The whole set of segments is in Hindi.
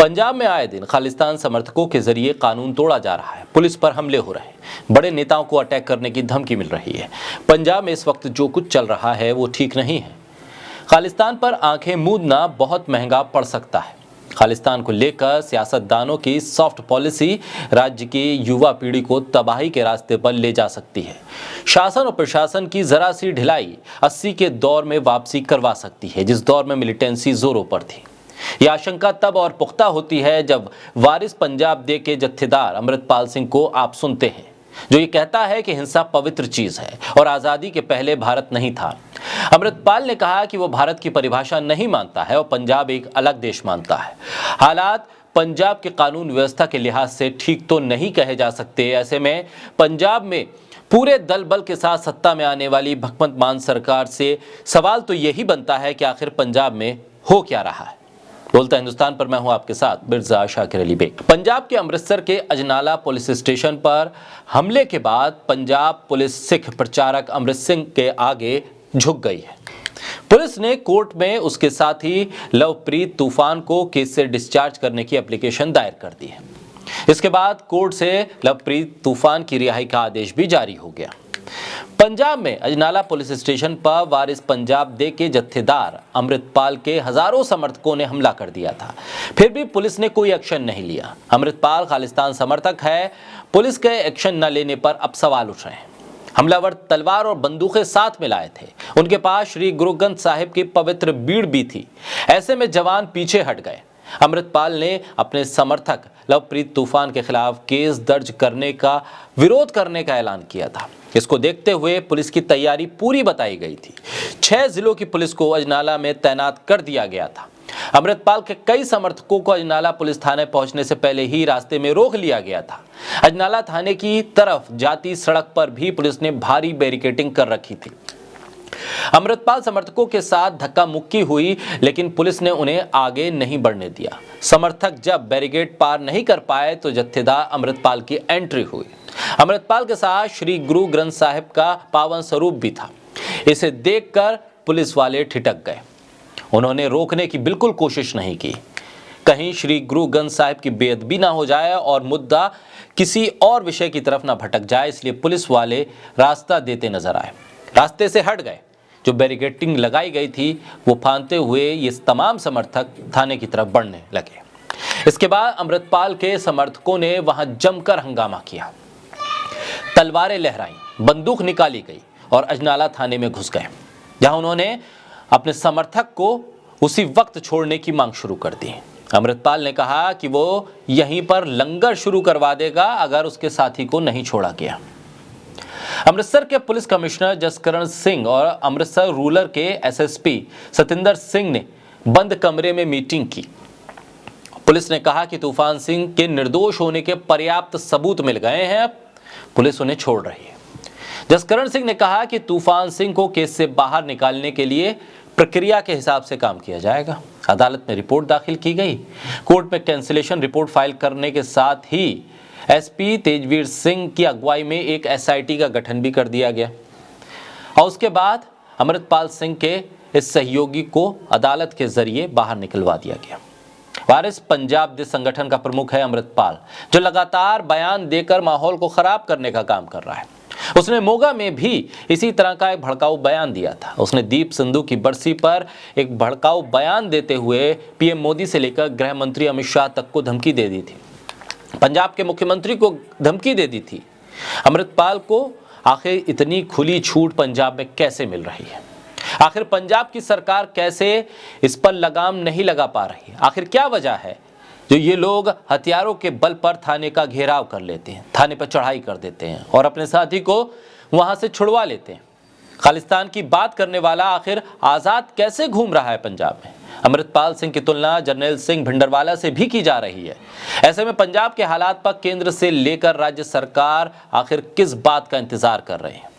पंजाब में आए दिन खालिस्तान समर्थकों के जरिए कानून तोड़ा जा रहा है, पुलिस पर हमले हो रहे हैं, बड़े नेताओं को अटैक करने की धमकी मिल रही है। पंजाब में इस वक्त जो कुछ चल रहा है वो ठीक नहीं है। खालिस्तान पर आंखें मूंदना बहुत महंगा पड़ सकता है। खालिस्तान को लेकर सियासतदानों की सॉफ्ट पॉलिसी राज्य की युवा पीढ़ी को तबाही के रास्ते पर ले जा सकती है। शासन और प्रशासन की जरा सी ढिलाई 80 के दौर में वापसी करवा सकती है, जिस दौर में मिलिटेंसी जोरों पर थी। यह आशंका तब और पुख्ता होती है जब वारिस पंजाब दे के जत्थेदार अमृतपाल सिंह को आप सुनते हैं, जो ये कहता है कि हिंसा पवित्र चीज है और आजादी के पहले भारत नहीं था। अमृतपाल ने कहा कि वो भारत की परिभाषा नहीं मानता है और पंजाब एक अलग देश मानता है। हालात पंजाब के कानून व्यवस्था के लिहाज से ठीक तो नहीं कहे जा सकते। ऐसे में पंजाब में पूरे दल बल के साथ सत्ता में आने वाली भगवंत मान सरकार से सवाल तो यही बनता है कि आखिर पंजाब में हो क्या रहा है। बोलता हिंदुस्तान पर मैं हूं आपके साथ मिर्जा शाकिर अली बेग। पंजाब के अमृतसर के अजनाला पुलिस स्टेशन पर हमले के बाद पंजाब पुलिस सिख प्रचारक अमृत सिंह के आगे झुक गई है। पुलिस ने कोर्ट में उसके साथी लवप्रीत तूफान को केस से डिस्चार्ज करने की एप्लीकेशन दायर कर दी है। इसके बाद कोर्ट से लवप्रीत तूफान की रिहाई का आदेश भी जारी हो गया। पंजाब में अजनाला पुलिस स्टेशन पर वारिस पंजाब दे के जत्थेदार अमृतपाल के हजारों समर्थकों ने हमला कर दिया था, फिर भी पुलिस ने कोई एक्शन नहीं लिया। अमृतपाल खालिस्तान समर्थक है, पुलिस के एक्शन न लेने पर अब सवाल उठ रहे हैं। हमलावर तलवार और बंदूकें साथ में लाए थे, उनके पास श्री गुरु ग्रंथ साहिब की पवित्र बीड़ भी थी। ऐसे में जवान पीछे हट गए। अमृतपाल ने अपने समर्थक लवप्रीत तूफान के खिलाफ केस दर्ज करने का विरोध करने का ऐलान किया था। इसको देखते हुए पुलिस की तैयारी पूरी बताई गई थी। 6 जिलों की पुलिस को अजनाला में तैनात कर दिया गया था। अमृतपाल के कई समर्थकों को अजनाला पुलिस थाने पहुंचने से पहले ही रास्ते में रोक लिया गया था। अजनाला थाने की तरफ जाती सड़क पर भी पुलिस ने भारी बैरिकेडिंग कर रखी थी। अमृतपाल समर्थकों के साथ धक्का मुक्की हुई, लेकिन पुलिस ने उन्हें आगे नहीं बढ़ने दिया। समर्थक जब बैरिकेड पार नहीं कर पाए तो जत्थेदार अमृतपाल की एंट्री हुई। अमृतपाल के साथ श्री गुरु ग्रंथ साहिब का पावन स्वरूप भी था। इसे देखकर पुलिस वाले ठिठक गए। उन्होंने रोकने की बिल्कुल कोशिश नहीं की, कहीं श्री गुरु ग्रंथ साहिब की बेअदबी ना हो जाए और मुद्दा किसी और विषय की तरफ ना भटक जाए, इसलिए पुलिस वाले रास्ता देते नजर आए। रास्ते से हट गए। जो बैरिकेडिंग लगाई गई थी वो फांदते हुए ये तमाम समर्थक थाने की तरफ बढ़ने लगे। इसके बाद अमृतपाल के समर्थकों ने वहां जमकर हंगामा किया, तलवारें लहराई, बंदूक निकाली गई और अजनाला थाने में घुस गए, जहां उन्होंने अपने समर्थक को उसी वक्त छोड़ने की मांग शुरू कर दी। अमृतपाल ने कहा कि वो यहीं पर लंगर शुरू करवा देगा अगर उसके साथी को नहीं छोड़ा गया। अमृतसर के पुलिस कमिश्नर जसकरण सिंह और अमृतसर रूरल के एसएसपी सतिंदर सिंह ने बंद कमरे में मीटिंग की। पुलिस ने कहा कि तूफान सिंह के निर्दोष होने के पर्याप्त सबूत मिल गए हैं, पुलिस उन्हें छोड़ रही है। जसकरण सिंह ने कहा कि तूफान सिंह को केस से बाहर निकालने के लिए प्रक्रिया के हिसाब से काम किया जाएगा। अदालत में रिपोर्ट दाखिल की गई। कोर्ट में कैंसिलेशन रिपोर्ट फाइल करने के साथ ही एसपी तेजवीर सिंह की अगुवाई में एक एसआईटी का गठन भी कर दिया गया और उसके बाद अमृतपाल सिंह के इस सहयोगी को अदालत के जरिए बाहर निकलवा दिया गया। वारिस पंजाब दे संगठन का प्रमुख है अमृतपाल, जो लगातार बयान देकर माहौल को खराब करने का काम कर रहा है। उसने मोगा में भी इसी तरह का एक भड़काऊ बयान दिया था। उसने दीप सिंधु की बरसी पर एक भड़काऊ बयान देते हुए पीएम मोदी से लेकर गृह मंत्री अमित शाह तक को धमकी दे दी थी, पंजाब के मुख्यमंत्री को धमकी दे दी थी। अमृतपाल को आखिर इतनी खुली छूट पंजाब में कैसे मिल रही है? आखिर पंजाब की सरकार कैसे इस पर लगाम नहीं लगा पा रही? आखिर क्या वजह है जो ये लोग हथियारों के बल पर थाने का घेराव कर लेते हैं, थाने पर चढ़ाई कर देते हैं और अपने साथी को वहां से छुड़वा लेते हैं? खालिस्तान की बात करने वाला आखिर आजाद कैसे घूम रहा है पंजाब में? अमृतपाल सिंह की तुलना जर्नैल सिंह भिंडरवाला से भी की जा रही है। ऐसे में पंजाब के हालात पर केंद्र से लेकर राज्य सरकार आखिर किस बात का इंतजार कर रहे हैं?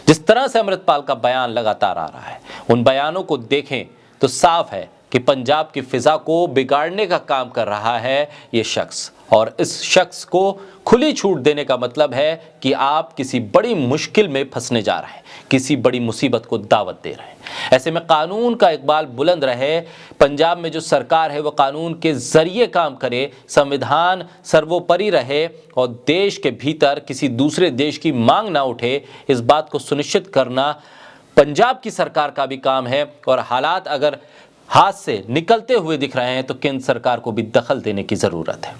जिस तरह से अमृतपाल का बयान लगातार आ रहा है, उन बयानों को देखें तो साफ है कि पंजाब की फिजा को बिगाड़ने का काम कर रहा है ये शख्स, और इस शख्स को खुली छूट देने का मतलब है कि आप किसी बड़ी मुश्किल में फंसने जा रहे हैं, किसी बड़ी मुसीबत को दावत दे रहे हैं। ऐसे में कानून का इकबाल बुलंद रहे, पंजाब में जो सरकार है वो कानून के जरिए काम करे, संविधान सर्वोपरि रहे और देश के भीतर किसी दूसरे देश की मांग ना उठे, इस बात को सुनिश्चित करना पंजाब की सरकार का भी काम है। और हालात अगर हाथ से निकलते हुए दिख रहे हैं तो केंद्र सरकार को भी दखल देने की जरूरत है।